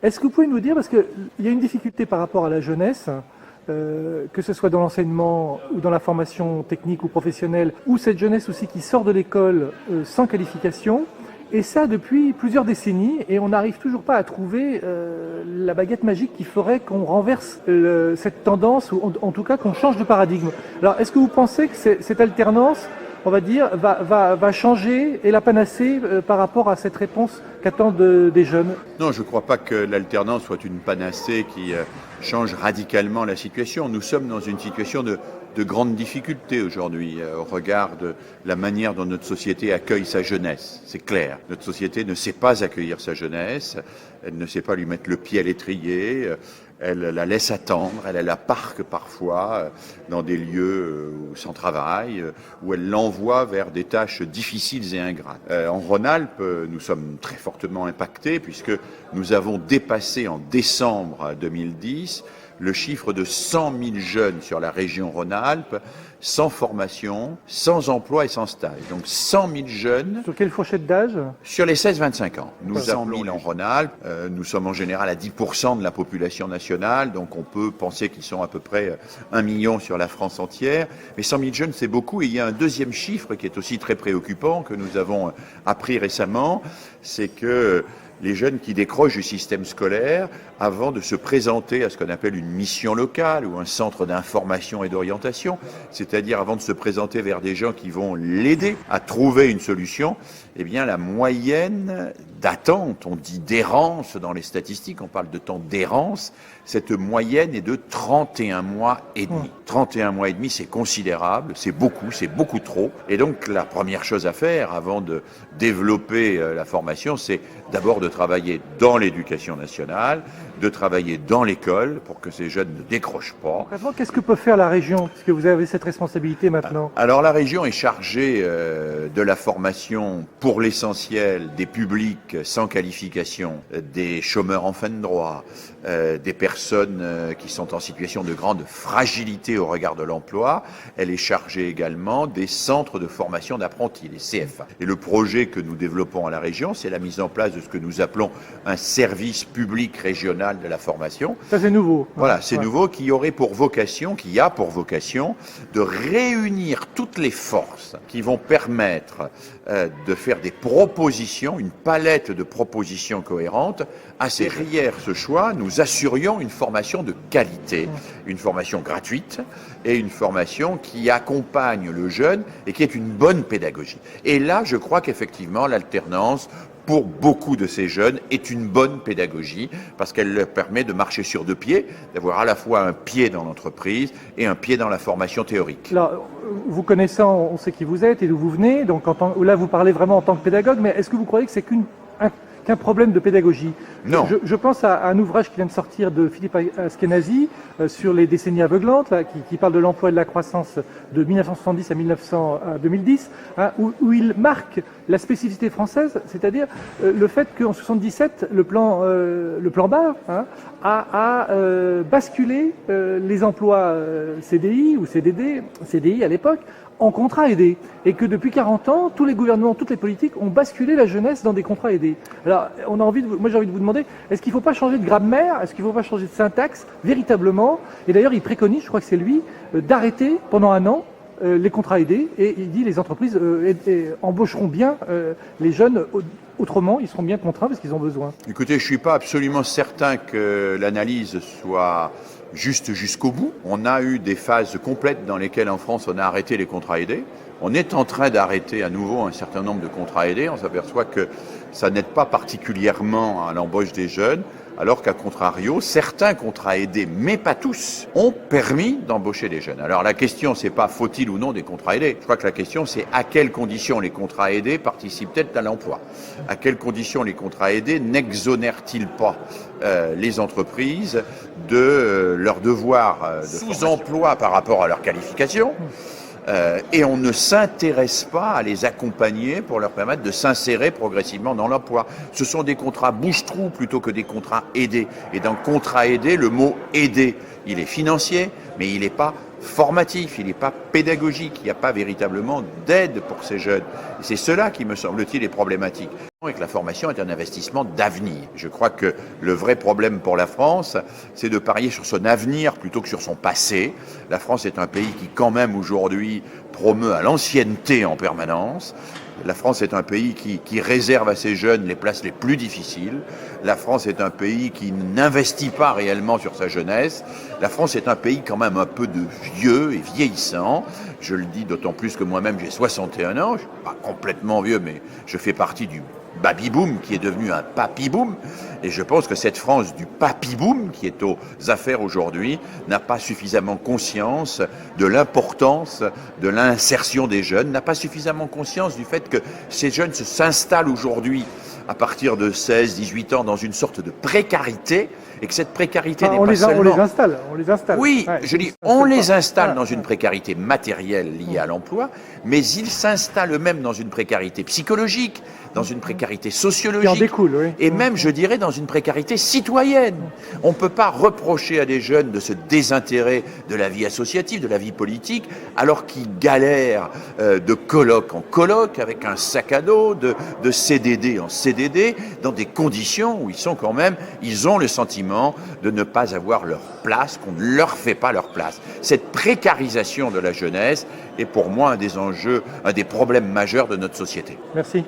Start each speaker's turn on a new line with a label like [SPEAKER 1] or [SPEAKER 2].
[SPEAKER 1] Est-ce que vous pouvez nous dire, parce qu'il y a une difficulté par rapport à la jeunesse, que ce soit dans l'enseignement ou dans la formation technique ou professionnelle, ou cette jeunesse aussi qui sort de l'école sans qualification, et ça depuis plusieurs décennies, et on n'arrive toujours pas à trouver la baguette magique qui ferait qu'on renverse cette tendance, ou en tout cas qu'on change de paradigme. Alors est-ce que vous pensez que cette alternance, on va dire, va changer et la panacée par rapport à cette réponse qu'attendent des jeunes?
[SPEAKER 2] Non, je ne crois pas que l'alternance soit une panacée qui change radicalement la situation. Nous sommes dans une situation de grande difficulté aujourd'hui au regard de la manière dont notre société accueille sa jeunesse. C'est clair. Notre société ne sait pas accueillir sa jeunesse, elle ne sait pas lui mettre le pied à l'étrier, elle la laisse attendre, elle la parque parfois dans des lieux sans travail, où elle l'envoie vers des tâches difficiles et ingrates. En Rhône-Alpes, nous sommes très fortement impactés puisque nous avons dépassé en décembre 2010 le chiffre de 100 000 jeunes sur la région Rhône-Alpes, sans formation, sans emploi et sans stage. Donc 100 000 jeunes.
[SPEAKER 1] Sur quelle fourchette d'âge?
[SPEAKER 2] Sur les 16-25 ans. Nous 100 000 en Rhône-Alpes. Nous sommes en général à 10% de la population nationale, donc on peut penser qu'ils sont à peu près 1 million sur la France entière. Mais 100 000 jeunes, c'est beaucoup. Et il y a un deuxième chiffre qui est aussi très préoccupant, que nous avons appris récemment, c'est que les jeunes qui décrochent du système scolaire, avant de se présenter à ce qu'on appelle une mission locale ou un centre d'information et d'orientation, c'est-à-dire avant de se présenter vers des gens qui vont l'aider à trouver une solution, eh bien la moyenne d'attente, on dit d'errance dans les statistiques, on parle de temps d'errance, cette moyenne est de 31 mois et demi. 31 mois et demi, c'est considérable, c'est beaucoup trop. Et donc la première chose à faire avant de développer la formation, c'est d'abord de travailler dans l'éducation nationale, de travailler dans l'école pour que ces jeunes ne décrochent pas.
[SPEAKER 1] Concrètement, qu'est-ce que peut faire la région, puisque vous avez cette responsabilité maintenant?
[SPEAKER 2] Alors la région est chargée de la formation pour l'essentiel des publics sans qualification, des chômeurs en fin de droit, des personnes qui sont en situation de grande fragilité au regard de l'emploi. Elle est chargée également des centres de formation d'apprentis, les CFA. Et le projet que nous développons à la région, c'est la mise en place de ce que nous appelons un service public régional de la formation.
[SPEAKER 1] Ça c'est nouveau.
[SPEAKER 2] Voilà, c'est nouveau, qui a pour vocation de réunir toutes les forces qui vont permettre de faire des propositions, une palette de propositions cohérentes. Derrière ce choix, nous assurions une formation de qualité, une formation gratuite et une formation qui accompagne le jeune et qui est une bonne pédagogie. Et là, je crois qu'effectivement, l'alternance, pour beaucoup de ces jeunes, est une bonne pédagogie parce qu'elle leur permet de marcher sur deux pieds, d'avoir à la fois un pied dans l'entreprise et un pied dans la formation théorique.
[SPEAKER 1] Là, vous connaissant, on sait qui vous êtes et d'où vous venez, donc là vous parlez vraiment en tant que pédagogue, mais est-ce que vous croyez que c'est qu'un problème de pédagogie?
[SPEAKER 2] Non.
[SPEAKER 1] Je pense à un ouvrage qui vient de sortir de Philippe Askenazi sur les décennies aveuglantes, là, qui parle de l'emploi et de la croissance de 1970 à 2010, hein, où il marque la spécificité française, c'est-à-dire le fait qu'en 77, le plan Barre a basculé les emplois CDI ou CDI à l'époque, en contrat aidé, et que depuis 40 ans, tous les gouvernements, toutes les politiques ont basculé la jeunesse dans des contrats aidés. Alors, moi j'ai envie de vous demander, est-ce qu'il ne faut pas changer de grammaire, est-ce qu'il ne faut pas changer de syntaxe, véritablement? Et d'ailleurs, il préconise, je crois que c'est lui, d'arrêter pendant 1 an les contrats aidés, et il dit les entreprises embaucheront bien les jeunes, autrement ils seront bien contraints parce qu'ils ont besoin.
[SPEAKER 2] Écoutez, je ne suis pas absolument certain que l'analyse soit juste jusqu'au bout. On a eu des phases complètes dans lesquelles en France on a arrêté les contrats aidés. On est en train d'arrêter à nouveau un certain nombre de contrats aidés. On s'aperçoit que ça n'aide pas particulièrement à l'embauche des jeunes, alors qu'à contrario, certains contrats aidés, mais pas tous, ont permis d'embaucher des jeunes. Alors la question, c'est pas faut-il ou non des contrats aidés. Je crois que la question, c'est à quelles conditions les contrats aidés participent-ils à l'emploi? À quelles conditions les contrats aidés n'exonèrent-ils pas les entreprises de leur devoir de sous-emploi par rapport à leur qualification? Et on ne s'intéresse pas à les accompagner pour leur permettre de s'insérer progressivement dans l'emploi. Ce sont des contrats bouche-trou plutôt que des contrats aidés. Et dans contrat aidé, le mot aider, il est financier, mais il n'est pas formatif, il n'est pas pédagogique, il n'y a pas véritablement d'aide pour ces jeunes. Et c'est cela qui, me semble-t-il, est problématique. Et que la formation est un investissement d'avenir. Je crois que le vrai problème pour la France, c'est de parier sur son avenir plutôt que sur son passé. La France est un pays qui, quand même, aujourd'hui, promeut à l'ancienneté en permanence. La France est un pays qui réserve à ses jeunes les places les plus difficiles. La France est un pays qui n'investit pas réellement sur sa jeunesse. La France est un pays quand même un peu de vieux et vieillissant. Je le dis d'autant plus que moi-même j'ai 61 ans. Je ne suis pas complètement vieux, mais je fais partie du baby-boom qui est devenu un papy-boom. Et je pense que cette France du papy-boom qui est aux affaires aujourd'hui n'a pas suffisamment conscience de l'importance de l'insertion des jeunes, n'a pas suffisamment conscience du fait que ces jeunes s'installent aujourd'hui à partir de 16, 18 ans dans une sorte de précarité et que cette précarité n'est pas seulement...
[SPEAKER 1] On les installe.
[SPEAKER 2] Oui,
[SPEAKER 1] ouais,
[SPEAKER 2] je dis, on les installe dans une précarité matérielle liée à l'emploi, mais ils s'installent eux-mêmes dans une précarité psychologique, dans une précarité sociologique,
[SPEAKER 1] qui en découle, oui.
[SPEAKER 2] Et même, je dirais, dans une précarité citoyenne. On ne peut pas reprocher à des jeunes de se désintéresser de la vie associative, de la vie politique, alors qu'ils galèrent de colloque en colloque, avec un sac à dos, de CDD en CDD, dans des conditions où ils sont quand même, ils ont le sentiment de ne pas avoir leur place, qu'on ne leur fait pas leur place. Cette précarisation de la jeunesse est pour moi un des enjeux, un des problèmes majeurs de notre société.
[SPEAKER 1] Merci.